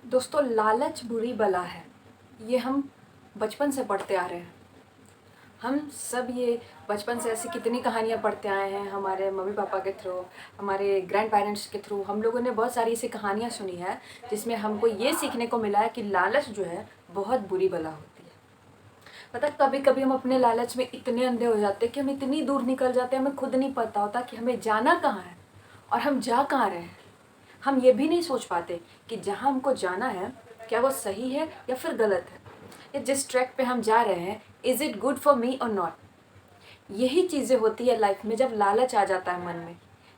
दोस्तों, लालच बुरी बला है। ये हम बचपन से पढ़ते आ रहे हैं। हम सब ये बचपन से ऐसी कितनी कहानियाँ पढ़ते आए हैं, हमारे मम्मी पापा के थ्रू, हमारे ग्रैंड पेरेंट्स के थ्रू। हम लोगों ने बहुत सारी ऐसी कहानियाँ सुनी है जिसमें हमको ये सीखने को मिला है कि लालच जो है बहुत बुरी बला होती है। पता, कभी कभी हम अपने लालच में इतने अंधे हो जाते हैं कि हम इतनी दूर निकल जाते हैं, हमें खुद नहीं पता होता कि हमें जाना कहाँ है और हम जा कहाँ रहे हैं। हम ये भी नहीं सोच पाते कि जहाँ हमको जाना है क्या वो सही है या फिर गलत है, या जिस ट्रैक पे हम जा रहे हैं is it good for me और नॉट। यही चीज़ें होती है लाइफ में जब लालच आ जाता है मन में।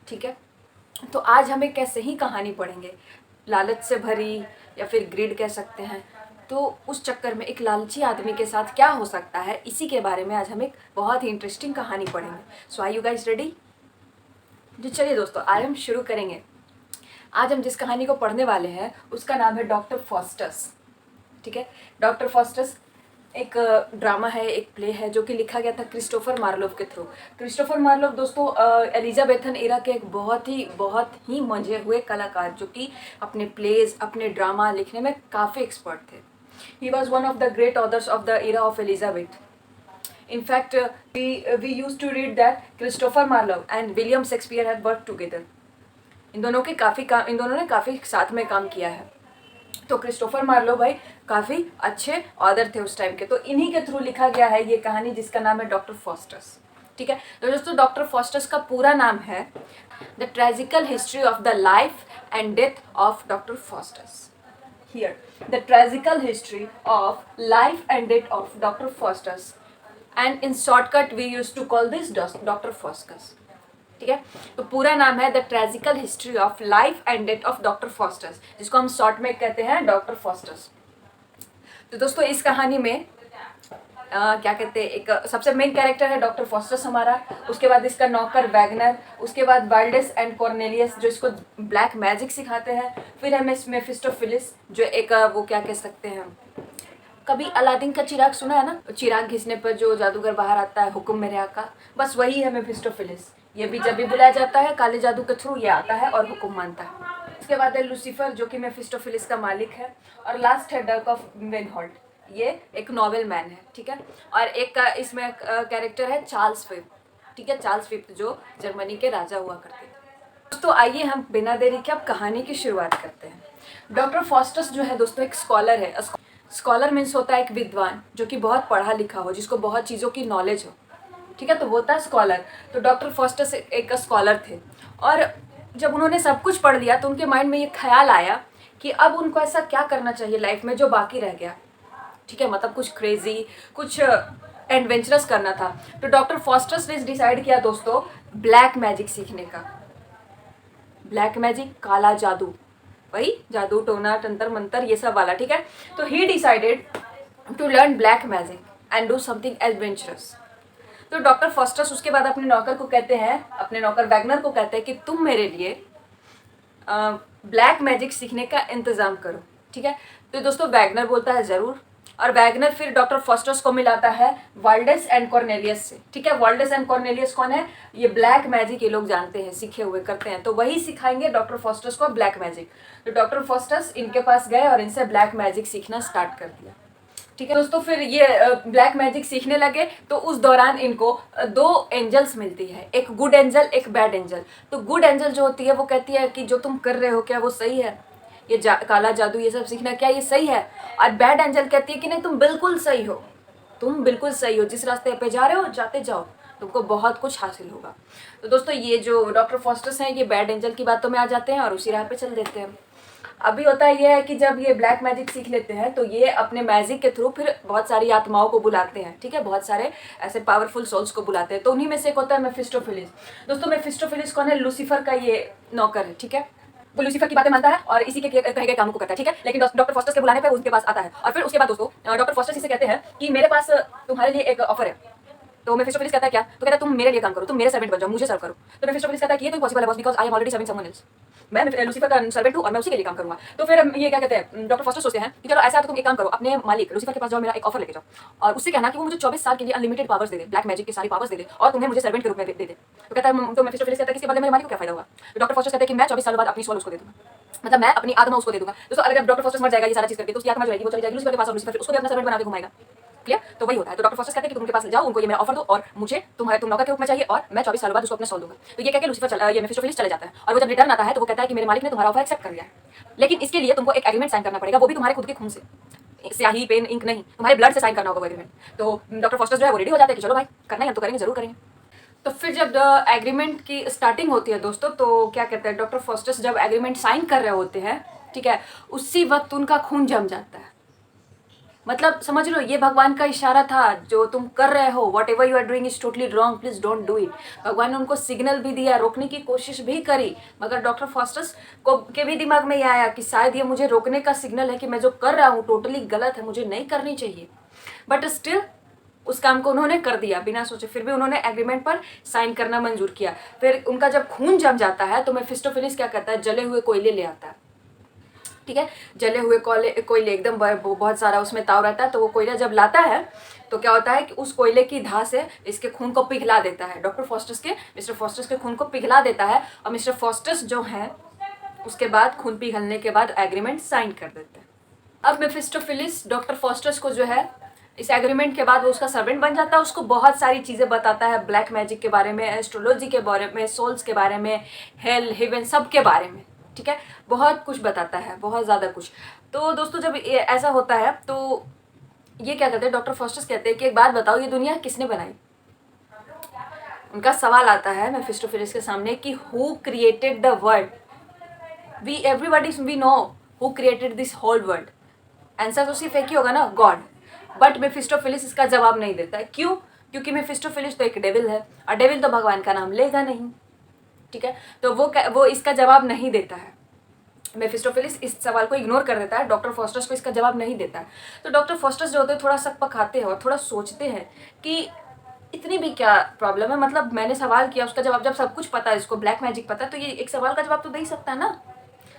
ठीक है, तो आज हम एक ऐसे ही कहानी पढ़ेंगे, लालच से भरी, या फिर ग्रिड कह सकते हैं। तो उस चक्कर में एक लालची आदमी के साथ क्या हो सकता है, इसी के बारे में आज हम एक बहुत ही इंटरेस्टिंग कहानी पढ़ेंगे। सो आर यू गाइस रेडी? जी चलिए दोस्तों, आज हम शुरू करेंगे। आज हम जिस कहानी को पढ़ने वाले हैं उसका नाम है डॉक्टर फॉस्टस। ठीक है, डॉक्टर फॉस्टस एक ड्रामा है, एक प्ले है जो कि लिखा गया था क्रिस्टोफर मार्लोव के थ्रू। क्रिस्टोफर मार्लोव दोस्तों एलिजाबेथन एरा के एक बहुत ही मंझे हुए कलाकार, जो कि अपने प्लेज, अपने ड्रामा लिखने में काफ़ी एक्सपर्ट थे। He was one of the great authors of the era of Elizabeth. In fact, we used to read that Christopher Marlowe and William Shakespeare had worked together. इन दोनों ने काफ़ी साथ में काम किया है। तो क्रिस्टोफर मार्लो भाई काफ़ी अच्छे ऑथर थे उस टाइम के, तो इन्हीं के थ्रू लिखा गया है ये कहानी जिसका नाम है डॉक्टर फॉस्टस। ठीक है, तो दोस्तों डॉक्टर फॉस्टस का पूरा नाम है the tragical history of the life and death of doctor Faustus. Here the tragical history of life and death of doctor Faustus, and in shortcut we use to call this doctor Faustus. ठीक है, तो पूरा नाम है the tragical history of life and death of doctor Faustus, जिसको हम short में कहते हैं डॉक्टर फॉस्टस। तो दोस्तों इस कहानी में क्या कहते हैं, एक सबसे मेन कैरेक्टर है डॉक्टर फॉस्टस हमारा, उसके बाद इसका नौकर वैगनर, उसके बाद वाल्डेस एंड कॉर्नेलियस जो इसको ब्लैक मैजिक सिखाते हैं, फिर है मिस मेफिस्टोफिलिस जो एक वो क्या कह सकते हैं, कभी अलादीन का चिराग सुना है ना, चिराग घिसने पर जो जादूगर बाहर आता है, हुक्म मेरे आका, बस वही है मेफिस्टोफिलिस। ये भी जब भी बुलाया जाता है काले जादू के थ्रू ये आता है और हुक्म मानता है। इसके बाद है लूसीफर जो कि मेफिस्टोफिलिस का मालिक है, और लास्ट है डर्क ऑफ वेनहॉल्ट, ये एक नॉवेल मैन है। ठीक है, और एक का इसमें कैरेक्टर है चार्ल्स फिफ्थ। ठीक है, चार्ल्स फिफ्थ जो जर्मनी के राजा हुआ करते थे। दोस्तों आइए हम बिना देरी के अब कहानी की शुरुआत करते हैं। डॉक्टर फॉस्टस जो है दोस्तों एक स्कॉलर है। स्कॉलर मीन्स होता है एक विद्वान जो कि बहुत पढ़ा लिखा हो, जिसको बहुत चीज़ों की नॉलेज हो। ठीक है, तो वो होता है स्कॉलर। तो डॉक्टर फॉस्टस एक स्कॉलर थे, और जब उन्होंने सब कुछ पढ़ लिया तो उनके माइंड में ये ख्याल आया कि अब उनको ऐसा क्या करना चाहिए लाइफ में जो बाकी रह गया। ठीक है, मतलब कुछ क्रेजी, कुछ एडवेंचरस करना था। तो डॉक्टर फॉस्टस ने डिसाइड किया दोस्तों ब्लैक मैजिक सीखने का। ब्लैक मैजिक, काला जादू, वही जादू टोना तंत्र मंत्र ये सब वाला। ठीक है, तो he decided to learn black magic and do something adventurous. तो डॉक्टर फॉस्टस उसके बाद अपने नौकर को कहते हैं, अपने नौकर वैगनर को कहते हैं कि तुम मेरे लिए ब्लैक मैजिक सीखने का इंतज़ाम करो। ठीक है, तो दोस्तों वैगनर बोलता है ज़रूर, और वैगनर फिर डॉक्टर फॉस्टस को मिलाता है वाल्डेस एंड कॉर्नेलियस से। ठीक है, वाल्डेस एंड कॉर्नेलियस कौन है? ये ब्लैक मैजिक ये लोग जानते हैं, सीखे हुए करते हैं, तो वही सिखाएंगे डॉक्टर फॉस्टस को ब्लैक मैजिक। तो डॉक्टर फॉस्टस इनके पास गए और इनसे ब्लैक मैजिक सीखना स्टार्ट कर दिया। ठीक है दोस्तों, फिर ये ब्लैक मैजिक सीखने लगे, तो उस दौरान इनको दो एंजल्स मिलती है, एक गुड एंजल, एक बैड एंजल। तो गुड एंजल जो होती है वो कहती है कि जो तुम कर रहे हो क्या वो सही है, ये काला जादू ये सब सीखना क्या ये सही है। और बैड एंजल कहती है कि नहीं तुम बिल्कुल सही हो, तुम बिल्कुल सही हो, जिस रास्ते पे जा रहे हो जाते जाओ, तुमको बहुत कुछ हासिल होगा। तो दोस्तों ये जो डॉक्टर फॉस्टस हैं ये बैड एंजल की बातों में आ जाते हैं और उसी राह पे चल देते हैं। अभी होता ये है कि जब ये ब्लैक मैजिक सीख लेते हैं तो ये अपने मैजिक के थ्रू फिर बहुत सारी आत्माओं को बुलाते हैं। ठीक है, बहुत सारे ऐसे पावरफुल सोल्स को बुलाते हैं, तो उन्हीं में से एक होता है मेफिस्टोफिलिस। दोस्तों मेफिस्टोफिलिस कौन है? लूसीफर का ये नौकर है। ठीक है, वो लूसीफर की बातें मानता है और इसी के कहे गए कामों को करता है। ठीक है, लेकिन डॉक्टर फॉस्टस के बुलाने पर उसके पास आता है, और फिर उसके बाद दोस्तों डॉक्टर फॉस्टस इसे कहते हैं कि मेरे पास तुम्हारे लिए एक ऑफर है। तो मेफिस्टोफिलिस कहता है क्या? तो कहता है तुम मेरे लिए काम करो, तुम मेरे सर्वेंट बन जाओ, मुझे सर्व करो। तो मेफिस्टोफिलिस कहता है कि ये तो पॉसिबल है boss, because I am already serving someone else. मैं लूसीफर का सर्वेंट हूँ और मैं उसी के लिए काम करूंगा। तो फिर ये क्या कहते हैं, डॉक्टर फॉस्टर सोचते हैं कि चलो ऐसा तो तुम एक काम करो, अपने मालिक लूसीफर के पास जाओ, मेरा एक ऑफर लेके जाओ, और उससे कहना कि वो मुझे 24 साल के लिए अनलिमिटेड पावर्स दे दे, ब्लैक मैजिक की सारी पावर्स दे दे, और तुम्हें मुझे सर्वेंट के रूप में दे दे। तो कहता है, तो मेफिस्टोफिलिस कहता है कि इसके बदले मेरे मालिक को क्या फायदा होगा? तो डॉक्टर फॉस्टर कहते हैं कि मैं 24 साल बाद अपनी सोल उसको दे दूंगा। मतलब मैं अपनी आत्मा उसको दे दूंगा। दोस्तों अगर डॉक्टर फॉस्टस मर जाएगा ये सारा चीज करके, तो उसकी आत्मा जो रहेगी वो चली जाएगी लूसीफर के पास, और लूसीफर उसको भी अपना सर्वेंट बना के घुमाएगा। क्लियर? तो वही होता है। तो डॉक्टर फॉस्टस कहते हैं कि तुम उनके पास जाओ, उनको ये मेरा ऑफर दो और मुझे तुम नौकर के रूप में चाहिए, और मैं 24 सालों बाद उसको अपने सोल दूंगा। तो ये कह के लूसीफर ये मेफिस्टोफेलिस चले जाता है, और वो जब रिटर्न आता है तो वो कहता है कि मेरे मालिक ने तुम्हारा ऑफर एक्सेप्ट कर लिया है, लेकिन इसके लिए तुमको एक एग्रीमेंट साइन करना पड़ेगा, वो भी तुम्हारे खुद के खून से, स्याही पेन इंक नहीं, तुम्हारे ब्लड से साइन करना होगा वो एग्रीमेंट। तो डॉक्टर फॉस्टस जो है वो रेडी हो जाते हैं कि चलो भाई करना है, हम तो करेंगे, जरूर करेंगे। तो फिर जब एग्रीमेंट की स्टार्टिंग होती है दोस्तों, तो क्या कहते हैं, डॉक्टर फॉस्टस जब एग्रीमेंट साइन कर रहे होते हैं, ठीक है, उसी वक्त उनका खून जम जाता है। मतलब समझ लो ये भगवान का इशारा था, जो तुम कर रहे हो whatever you are doing is totally wrong, please don't do it. भगवान ने उनको सिग्नल भी दिया, रोकने की कोशिश भी करी, मगर डॉक्टर फॉस्टस को के भी दिमाग में ये आया कि शायद ये मुझे रोकने का सिग्नल है कि मैं जो कर रहा हूँ टोटली गलत है, मुझे नहीं करनी चाहिए। बट स्टिल उस काम को उन्होंने कर दिया बिना सोचे, फिर भी उन्होंने एग्रीमेंट पर साइन करना मंजूर किया। फिर उनका जब खून जम जाता है तो मेफिस्टोफेलिस क्या करता है, जले हुए कोयले ले आता है, ठीक है, जले हुए कोयले एकदम बहुत सारा उसमें ताव रहता है। तो वो कोयला जब लाता है तो क्या होता है कि उस कोयले की धा से इसके खून को पिघला देता है, डॉक्टर फॉस्टस के मिस्टर फॉस्टस के खून को पिघला देता है, और मिस्टर फॉस्टस जो हैं उसके बाद खून पिघलने के बाद एग्रीमेंट साइन कर देते हैं। अब मेफिस्टोफेलिस डॉक्टर फॉस्टस को जो है इस एग्रीमेंट के बाद वो उसका सर्वेंट बन जाता है, उसको बहुत सारी चीज़ें बताता है, ब्लैक मैजिक के बारे में, एस्ट्रोलॉजी के बारे में, सोल्स के बारे में, हेल हेवन सब के बारे में, ठीक है, बहुत कुछ बताता है, बहुत ज़्यादा कुछ। तो दोस्तों जब ये ऐसा होता है तो ये क्या कहते हैं, डॉक्टर फॉस्टस कहते हैं कि एक बात बताओ, ये दुनिया किसने बनाई? उनका सवाल आता है मेफिस्टोफेलिस के सामने कि who created the world? We everybody we know who created this whole world. Answer तो सिर्फ एक ही होगा ना, गॉड। बट मेफिस्टोफेलिस इसका जवाब नहीं देता है। क्यों? क्योंकि मेफिस्टोफेलिस तो एक डेविल है, और डेविल तो भगवान का नाम लेगा नहीं, ठीक है। तो वो इसका जवाब नहीं देता है। मेफिस्टोफेलिस इस सवाल को इग्नोर कर देता है, डॉक्टर फॉस्टस को इसका जवाब नहीं देता है। तो डॉक्टर फॉस्टस जो होते हैं थोड़ा सक पकाते हैं और थोड़ा सोचते हैं कि इतनी भी क्या प्रॉब्लम है, मतलब मैंने सवाल किया उसका जवाब, जब सब कुछ पता है, इसको ब्लैक मैजिक पता है, तो ये एक सवाल का जवाब तो दे ही सकता है ना।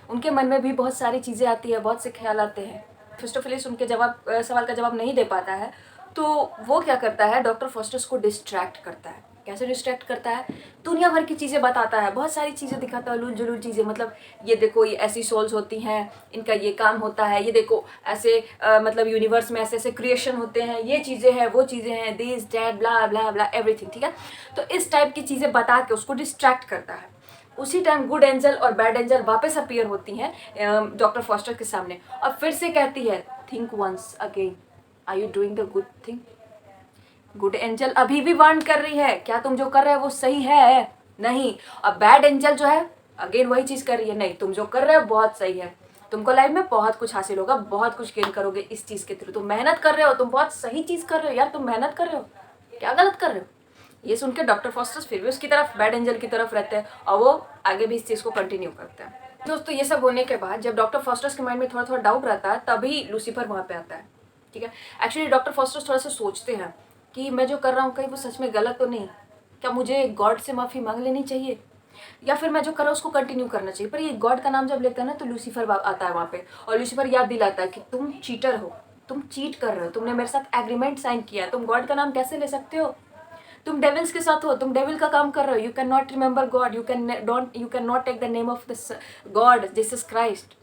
उनके मन में भी बहुत सारी चीज़ें आती है, बहुत से ख्याल आते हैं। मेफिस्टोफेलिस उनके सवाल का जवाब नहीं दे पाता है, तो वो क्या करता है, डॉक्टर फॉस्टस को डिस्ट्रैक्ट करता है। कैसे डिस्ट्रैक्ट करता है? दुनिया भर की चीज़ें बताता है, बहुत सारी चीज़ें दिखाता है, उलूल जुलूल चीज़ें, मतलब ये देखो ये ऐसी सोल्स होती हैं, इनका ये काम होता है, ये देखो ऐसे मतलब यूनिवर्स में ऐसे ऐसे क्रिएशन होते हैं, ये चीज़ें हैं, वो चीज़ें हैं, this that blah blah blah everything, ठीक है। तो इस टाइप की चीज़ें बता के उसको डिस्ट्रैक्ट करता है। उसी टाइम गुड एंजल और बैड एंजल वापस अपीयर होती हैं डॉक्टर फॉस्टर के सामने, और फिर से कहती है, think once again, are you doing the good thing? Good angel अभी भी वार्न कर रही है, क्या तुम जो कर रहे हो वो सही है? नहीं। और बैड एंजल जो है अगेन वही चीज़ कर रही है, नहीं तुम जो कर रहे हो बहुत सही है, तुमको लाइफ में बहुत कुछ हासिल होगा, बहुत कुछ गेन करोगे इस चीज़ के थ्रू, तुम मेहनत कर रहे हो, तुम बहुत सही चीज़ कर रहे हो यार, तुम मेहनत कर रहे हो, क्या गलत कर रहे हो? ये सुन के डॉक्टर फॉस्टस फिर भी उसकी तरफ, बैड एंजल की तरफ रहते हैं, और वो आगे भी इस चीज़ को कंटिन्यू करते हैं। दोस्तों ये सब होने के बाद जब डॉक्टर फॉस्टस के माइंड में थोड़ा थोड़ा डाउट रहता है, तभी लूसीफर वहाँ पे आता है, ठीक है। एक्चुअली डॉक्टर फॉस्टस थोड़ा सा सोचते हैं कि मैं जो कर रहा हूँ कहीं वो सच में गलत तो नहीं, क्या मुझे गॉड से माफ़ी मांग लेनी चाहिए, या फिर मैं जो कर रहा हूँ उसको कंटिन्यू करना चाहिए। पर ये गॉड का नाम जब लेता है ना तो लूसीफर आता है वहाँ पे, और लूसीफर याद दिलाता है कि तुम चीटर हो, तुम चीट कर रहे हो, तुमने मेरे साथ एग्रीमेंट साइन किया है, तुम गॉड का नाम कैसे ले सकते हो? तुम डेविल्स के साथ हो, तुम डेविल का काम कर रहे हो, you can not remember God, you can not take the name of the God Jesus Christ,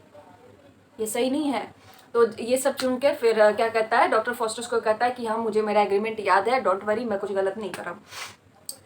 ये सही नहीं है। तो ये सब सुन के फिर क्या कहता है, डॉक्टर फॉस्टस को कहता है कि हाँ मुझे मेरा एग्रीमेंट याद है, डोंट वरी, मैं कुछ गलत नहीं कर रहा हूँ।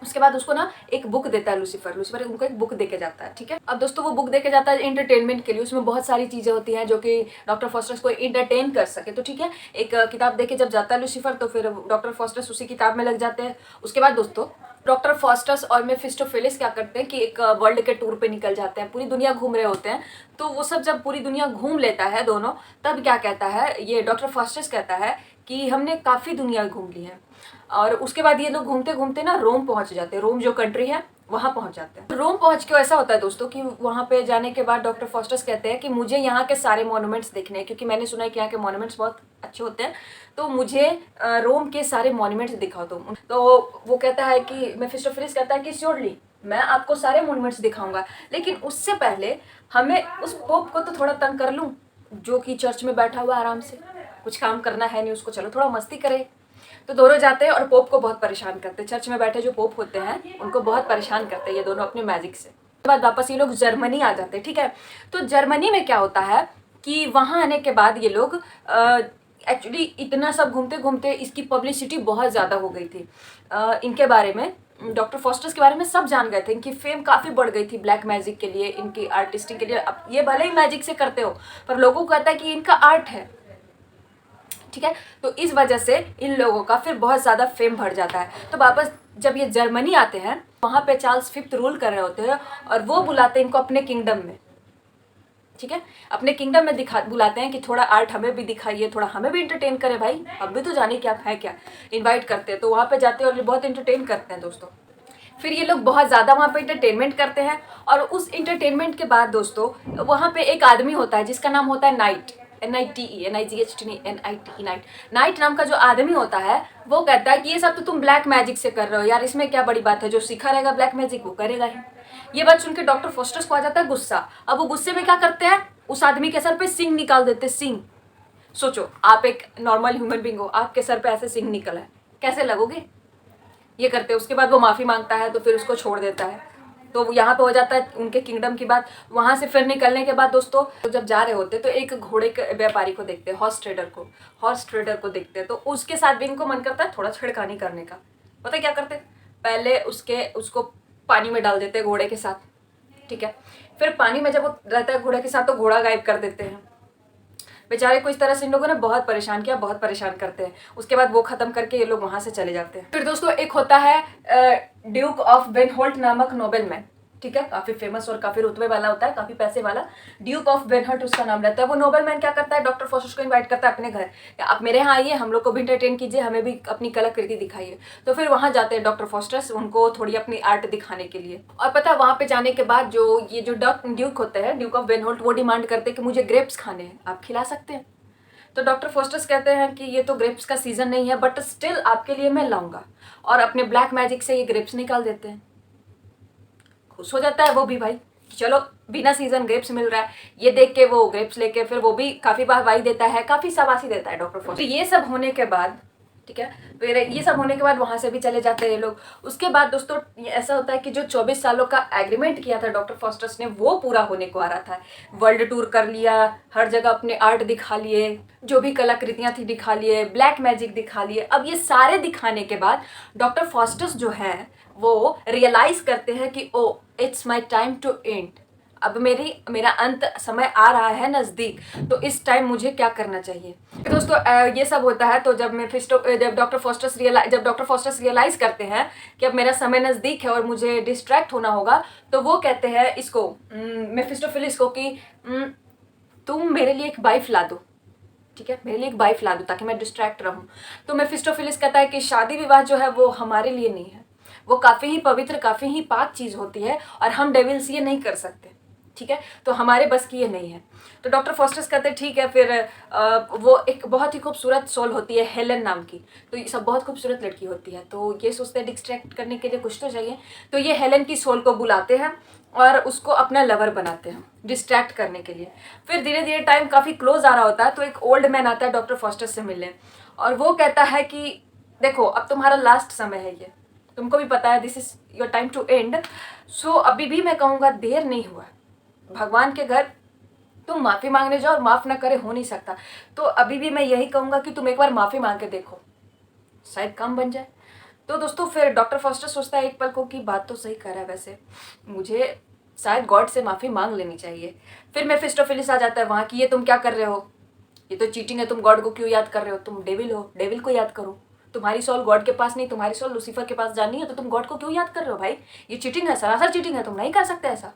उसके बाद उसको ना एक बुक देता है लूसीफर उनको एक बुक देके जाता है, ठीक है। अब दोस्तों वो बुक देके जाता है एंटरटेनमेंट के लिए, उसमें बहुत सारी चीज़ें होती हैं जो कि डॉक्टर फॉस्टस को एंटरटेन कर सके, तो ठीक है। एक किताब देके जब जाता है लूसीफर तो फिर डॉक्टर फॉस्टस उसी किताब में लग जाते हैं। उसके बाद दोस्तों डॉक्टर फॉस्टस और मेफिस्टोफेलिस क्या करते हैं कि एक वर्ल्ड के टूर पे निकल जाते हैं, पूरी दुनिया घूम रहे होते हैं। तो वो सब जब पूरी दुनिया घूम लेता है दोनों, तब क्या कहता है, ये डॉक्टर फॉस्टस कहता है कि हमने काफ़ी दुनिया घूम ली है। और उसके बाद ये लोग घूमते घूमते ना रोम पहुंच जाते हैं, रोम जो कंट्री है वहाँ पहुंच जाते हैं। रोम पहुंच के ऐसा होता है दोस्तों कि वहाँ पे जाने के बाद डॉक्टर फॉस्टस कहते हैं कि मुझे यहाँ के सारे मॉन्यूमेंट्स देखने हैं, क्योंकि मैंने सुना है कि यहाँ के मॉन्यूमेंट्स बहुत अच्छे होते हैं, तो मुझे रोम के सारे मॉन्यूमेंट्स दिखाओ तुम। तो वो कहता है कि मेफिस्टोफेलिस कहता है कि श्योरली मैं आपको सारे मॉन्यूमेंट्स दिखाऊंगा, लेकिन उससे पहले हमें उस पोप को तो थोड़ा तंग कर लूँ जो कि चर्च में बैठा हुआ आराम से, कुछ काम करना है नहीं उसको, चलो थोड़ा मस्ती करे। तो दोनों जाते हैं और पोप को बहुत परेशान करते हैं, चर्च में बैठे जो पोप होते हैं उनको बहुत परेशान करते हैं ये दोनों अपने मैजिक से। बाद वापस ये लोग जर्मनी आ जाते हैं, ठीक है। तो जर्मनी में क्या होता है कि वहाँ आने के बाद ये लोग एक्चुअली इतना सब घूमते घूमते इसकी पब्लिसिटी बहुत ज़्यादा हो गई थी। इनके बारे में, डॉक्टर फॉस्टर्स के बारे में सब जान गए थे। इनकी फेम काफ़ी बढ़ गई थी ब्लैक मैजिक के लिए, इनकी आर्टिस्टिक के लिए। अब ये भले ही मैजिक से करते हो पर लोगों को कहता है कि इनका आर्ट है, ठीक है। तो इस वजह से इन लोगों का फिर बहुत ज़्यादा फेम बढ़ जाता है। तो वापस जब ये जर्मनी आते हैं, वहाँ पे चार्ल्स फिफ्थ रूल कर रहे होते हैं और वो बुलाते हैं इनको अपने किंगडम में, ठीक है। अपने किंगडम में बुलाते हैं कि थोड़ा आर्ट हमें भी दिखाइए, थोड़ा हमें भी इंटरटेन करे भाई, अब भी तो जाने क्या है क्या। इनवाइट करते हैं, तो वहाँ पे जाते हैं और बहुत इंटरटेन करते हैं दोस्तों। फिर ये लोग बहुत ज़्यादा वहाँ पे इंटरटेनमेंट करते हैं और उस इंटरटेनमेंट के बाद दोस्तों वहाँ पे एक आदमी होता है जिसका नाम होता है नाइट, NIGHT, नाइट नाम का जो आदमी होता है वो कहता है कि ये सब तो तुम ब्लैक मैजिक से कर रहे हो यार, इसमें क्या बड़ी बात है, जो सीखा रहेगा ब्लैक मैजिक वो करेगा ही। ये बात सुन के डॉक्टर फॉस्टर्स को आ जाता है गुस्सा। अब वो गुस्से में क्या करते हैं, उस आदमी के सर पे सिंग निकाल देते, सिंग। सोचो आप एक नॉर्मल ह्यूमन बींग हो, आपके सर पे ऐसे सिंग निकला है, कैसे लगोगे। ये करते हैं। उसके बाद वो माफ़ी मांगता है तो फिर उसको छोड़ देता है। तो यहाँ पे हो जाता है उनके किंगडम की बात। वहाँ से फिर निकलने के बाद दोस्तों तो जब जा रहे होते तो एक घोड़े के व्यापारी को देखते हैं, हॉर्स ट्रेडर को देखते हैं। तो उसके साथ भी इनको मन करता है थोड़ा छेड़खानी करने का। पता है क्या करते, पहले उसको पानी में डाल देते हैं घोड़े के साथ, ठीक है। फिर पानी में जब वो रहता है घोड़े के साथ तो घोड़ा गायब कर देते हैं। बेचारे को इस तरह से इन लोगों ने बहुत परेशान किया, बहुत परेशान करते हैं। उसके बाद वो खत्म करके ये लोग वहां से चले जाते हैं। फिर दोस्तों एक होता है ड्यूक ऑफ वेनहोल्ट नामक नोबेलमैन, ठीक है। काफी फेमस और काफी रुतबे वाला होता है, काफी पैसे वाला, ड्यूक ऑफ वेनहोल्ट उसका नाम रहता है। वो नोबेलमैन क्या करता है, डॉक्टर फॉस्टर्स को इन्वाइट करता है अपने घर, आप मेरे यहाँ आइए, हम लोग को भी इंटरटेन कीजिए, हमें भी अपनी कलाकृति दिखाइए। तो फिर वहाँ जाते हैं डॉक्टर फॉस्टर्स उनको थोड़ी अपनी आर्ट दिखाने के लिए। और पता है वहाँ पे जाने के बाद जो ड्यूक होते हैं, ड्यूक ऑफ वेनहोल्ट, वो डिमांड करते हैं कि मुझे ग्रेप्स खाने हैं, आप खिला सकते हैं। तो डॉक्टर फॉस्टर्स कहते हैं कि ये तो ग्रेप्स का सीजन नहीं है, बट स्टिल आपके लिए मैं लाऊंगा। और अपने ब्लैक मैजिक से ये ग्रेप्स निकाल देते हैं। खुश हो जाता है वो भी भाई, चलो बिना सीजन ग्रेप्स मिल रहा है। ये देख के वो ग्रेप्स लेके फिर वो भी काफ़ी वाहवाही देता है, काफ़ी शाबाशी देता है डॉक्टर फॉस्टर। तो ये सब होने के बाद, ठीक है, फिर ये सब होने के बाद वहाँ से भी चले जाते हैं ये लोग। उसके बाद दोस्तों ऐसा होता है कि जो 24 सालों का एग्रीमेंट किया था डॉक्टर फॉस्टर्स ने, वो पूरा होने को आ रहा था। वर्ल्ड टूर कर लिया, हर जगह अपने आर्ट दिखा लिए, जो भी कलाकृतियाँ थी दिखा लिए, ब्लैक मैजिक दिखा लिए। अब ये सारे दिखाने के बाद डॉक्टर फॉस्टर्स जो है वो रियलाइज़ करते हैं कि oh it's my time to end, अब मेरा अंत समय आ रहा है नज़दीक, तो इस टाइम मुझे क्या करना चाहिए। तो दोस्तों ये सब होता है। तो जब डॉक्टर फॉस्टर्स रियलाइज़ करते हैं कि अब मेरा समय नज़दीक है और मुझे डिस्ट्रैक्ट होना होगा, तो वो कहते हैं इसको मेफिस्टोफेलिस को कि तुम मेरे लिए एक वाइफ ला दो, ठीक है, मेरे लिए एक वाइफ ला दो ताकि मैं डिस्ट्रैक्ट रहूँ। तो मेफिस्टोफेलिस कहता है कि शादी विवाह जो है वो हमारे लिए नहीं है, वो काफ़ी ही पवित्र, काफ़ी ही पाक चीज़ होती है और हम डेविल्स ये नहीं कर सकते, ठीक है, तो हमारे बस की ये नहीं है। तो डॉक्टर फॉस्टर्स कहते हैं ठीक है। फिर वो एक बहुत ही खूबसूरत सोल होती है हेलन नाम की, तो ये सब बहुत खूबसूरत लड़की होती है। तो ये सोचते हैं डिस्ट्रैक्ट करने के लिए कुछ तो चाहिए, तो ये हेलन की सोल को बुलाते हैं और उसको अपना लवर बनाते हैं डिस्ट्रैक्ट करने के लिए। फिर धीरे धीरे टाइम काफ़ी क्लोज आ रहा होता है, तो एक ओल्ड मैन आता है डॉक्टर फॉस्टर्स से मिलने और वो कहता है कि देखो अब तुम्हारा लास्ट समय है, ये तुमको भी पता है, this is your time to end. So अभी भी मैं कहूँगा देर नहीं हुआ, भगवान के घर तुम माफ़ी मांगने जाओ और माफ़ ना करे हो नहीं सकता। तो अभी भी मैं यही कहूँगा कि तुम एक बार माफ़ी मांग के देखो, शायद काम बन जाए। तो दोस्तों फिर डॉक्टर फॉस्टर सोचता है एक पल को कि बात तो सही कर रहा है, वैसे मुझे शायद गॉड से माफ़ी मांग लेनी चाहिए। फिर मेफिस्टोफेलिस आ जाता है वहाँ कि ये तुम क्या कर रहे हो, ये तो चीटिंग है, तुम गॉड को क्यों याद कर रहे हो, तुम डेविल हो, डेविल को याद करो। तुम्हारी सोल गॉड के पास नहीं, तुम्हारी सोल लूसीफर के पास जानी है, तो तुम गॉड को क्यों याद कर रहे हो भाई, ये चीटिंग है, सरासर चीटिंग है, तुम नहीं कर सकते ऐसा।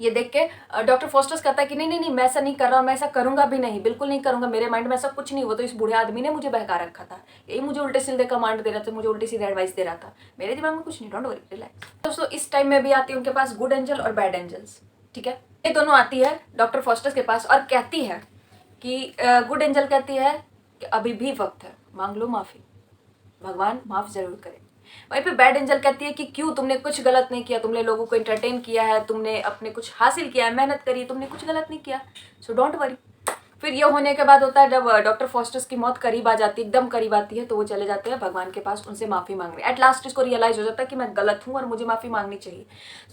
ये देख के डॉक्टर फॉस्टर्स कहता है कि नहीं नहीं नहीं, मैं ऐसा नहीं कर रहा और मैं ऐसा करूंगा भी नहीं, बिल्कुल नहीं करूंगा, मेरे माइंड में ऐसा कुछ नहीं, वो तो इस बूढ़े आदमी ने मुझे बहका रखा था, यही मुझे उल्टे सीधे कमांड दे रहा था, मुझे उल्टी सीधे एडवाइस दे रहा था, मेरे दिमाग में कुछ नहीं, डोंट वरी, रिलैक्स। दोस्तों इस टाइम में भी आती है उनके पास गुड एंजल और बैड एंजल्स, ठीक है। ये दोनों आती है डॉक्टर फॉस्टर्स के पास और कहती है कि गुड एंजल कहती है कि अभी भी वक्त है, मांग लो माफ़ी, भगवान माफ़ ज़रूर करे। वहीं पे बैड एंजल कहती है कि क्यों, तुमने कुछ गलत नहीं किया, तुमने लोगों को एंटरटेन किया है, तुमने अपने कुछ हासिल किया है, मेहनत करी, तुमने कुछ गलत नहीं किया, सो डोंट वरी, फिर ये होने के बाद होता है जब डॉक्टर फॉस्टर्स की मौत करीब आ जाती है, एकदम करीब आती है, तो वो चले जाते हैं भगवान के पास उनसे माफ़ी मांगने। एट लास्ट इसको रियलाइज़ हो जाता है कि मैं गलत हूँ और मुझे माफ़ी मांगनी चाहिए।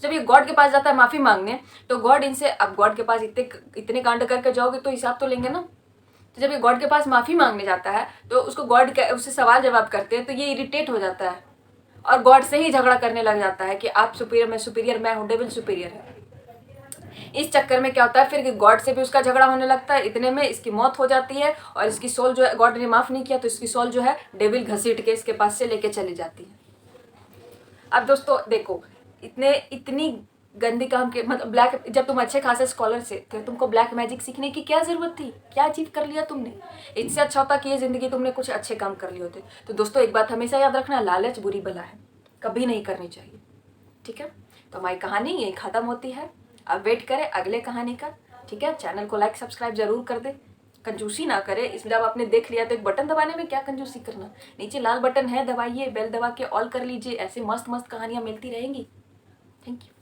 जब ये गॉड के पास जाता है माफ़ी मांगने, तो गॉड इनसे, अब गॉड के पास इतने कांड करके जाओगे तो हिसाब तो लेंगे ना। तो जब ये गॉड के पास माफ़ी मांगने जाता है तो उसको गॉड उससे सवाल जवाब करते हैं, तो ये इरिटेट हो जाता है और गॉड से ही झगड़ा करने लग जाता है कि आप सुपीरियर, मैं हूँ, डेविल सुपीरियर है। इस चक्कर में क्या होता है फिर कि गॉड से भी उसका झगड़ा होने लगता है। इतने में इसकी मौत हो जाती है और इसकी सोल जो है, गॉड ने माफ़ नहीं किया तो इसकी सोल जो है डेविल घसीट के इसके पास से लेके चली जाती है। अब दोस्तों देखो, इतनी गंदी काम के, मतलब ब्लैक, जब तुम अच्छे खासे स्कॉलर से थे, तुमको ब्लैक मैजिक सीखने की क्या ज़रूरत थी? क्या अचीव कर लिया तुमने? इससे अच्छा होता कि ये ज़िंदगी तुमने कुछ अच्छे काम कर लिए होते। तो दोस्तों एक बात हमेशा याद रखना, लालच बुरी बला है, कभी नहीं करनी चाहिए। ठीक है, तो हमारी कहानी यही ख़त्म होती है। अब वेट करें अगले कहानी का। ठीक है, चैनल को लाइक सब्सक्राइब जरूर कर दे, कंजूसी ना करे। इसमें जब आपने देख लिया तो एक बटन दबाने में क्या कंजूसी करना, नीचे लाल बटन है, दबाइए, बेल दबा के ऑल कर लीजिए, ऐसे मस्त मस्त कहानियाँ मिलती रहेंगी। Thank you.